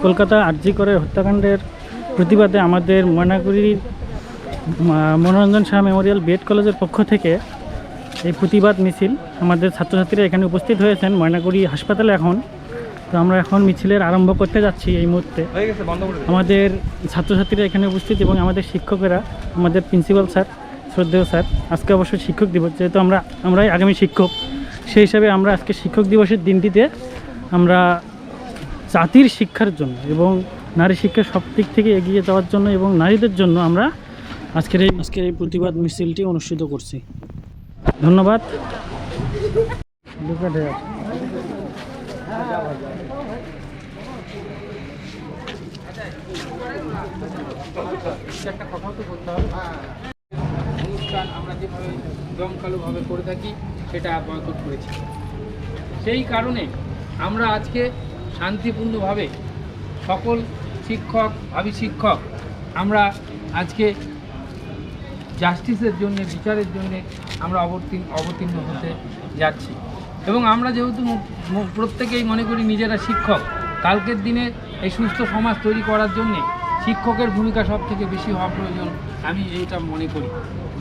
কলকাতা আরজি করে হত্যাকাণ্ডের প্রতিবাদে আমাদের ময়নাগুড়ির মনোরঞ্জন শাহ মেমোরিয়াল বিএড কলেজের পক্ষ থেকে এই প্রতিবাদ মিছিল আমাদের ছাত্রছাত্রীরা এখানে উপস্থিত হয়েছেন ময়নাগুড়ি হাসপাতালে। এখন তো আমরা এখন মিছিলের আরম্ভ করতে যাচ্ছি। এই মুহূর্তে আমাদের ছাত্রছাত্রীরা এখানে উপস্থিত এবং আমাদের শিক্ষকেরা, আমাদের প্রিন্সিপাল স্যার, শ্রদ্ধেয় স্যার, আজকে অবশ্যই শিক্ষক দিবস, যেহেতু আমরাই আগামী শিক্ষক, সেই হিসাবে আমরা আজকে শিক্ষক দিবসের দিনটিতে আমরা জাতির শিক্ষার জন্য এবং নারী শিক্ষার সব দিক থেকে এগিয়ে যাওয়ার জন্য এবং নারীদের জন্য আমরা আজকের এই প্রতিবাদ মিছিলটি অনুষ্ঠিত করছি। ধন্যবাদ। একটা কথা তো বলতে হবে, অনুষ্ঠান আমরা যেভাবে জমকালোভাবে করে থাকি সেটা বয়কট করেছি। সেই কারণে আমরা আজকে শান্তিপূর্ণভাবে সকল শিক্ষক, ভাবী শিক্ষক আমরা আজকে জাস্টিসের জন্য, বিচারের জন্য আমরা অবতীর্ণ হতে যাচ্ছি। এবং আমরা যেহেতু প্রত্যেকেই মনে করি নিজেরা শিক্ষক, কালকের দিনে এই সুস্থ সমাজ তৈরি করার জন্যে শিক্ষকের ভূমিকা সব থেকে বেশি হওয়া প্রয়োজন, আমি এইটা মনে করি।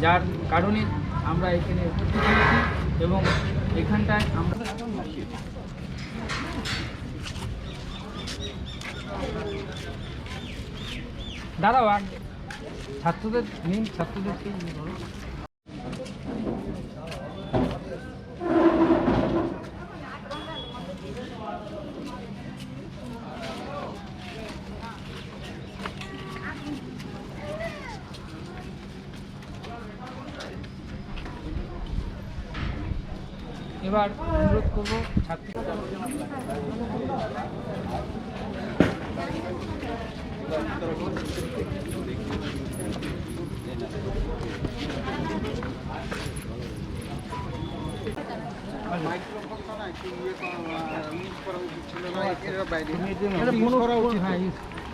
যার কারণে আমরা এখানে উপস্থিত হয়েছি এবং এখানটায় আমরা দাঁড়াও, আর ছাত্রদের নিন, ছাত্রদেরকে ধরো। এবার অনুরোধ করবো ছাত্র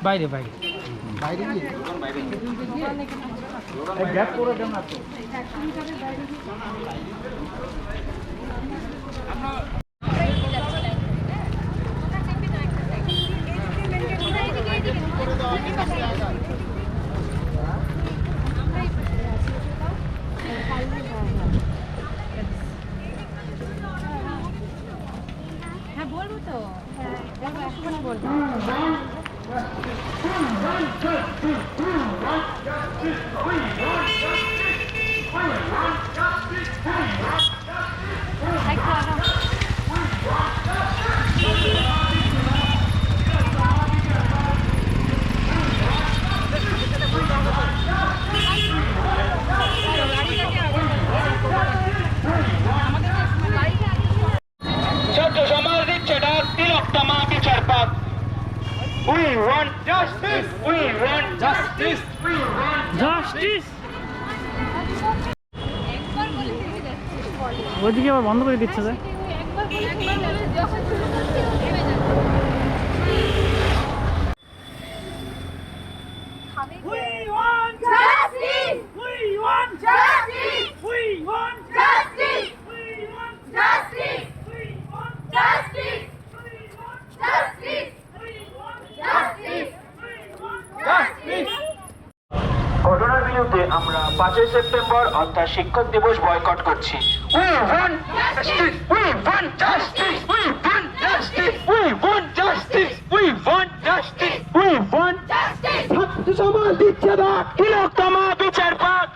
বাইরে বাইরে বাইরে গ্যাপ করে দেন না তো। হ্যাঁ বলবো তো, এখন বলবো। We want justice. We want justice. We want justice. ওইদিকে আবার বন্ধ করে দিচ্ছে যে। We want justice! We want justice! We want justice! We want justice! We want justice! We want justice! We want justice! We want justice! ঘটনার বিরুদ্ধে আমরা 5ই September অর্থাৎ শিক্ষক দিবস বয়কট করছি। We want justice! We want justice! We want justice! We want justice! We want justice! We want justice! ছাত্র সমাজ দিচ্ছে না, তিলোত্তমা বিচার পাক।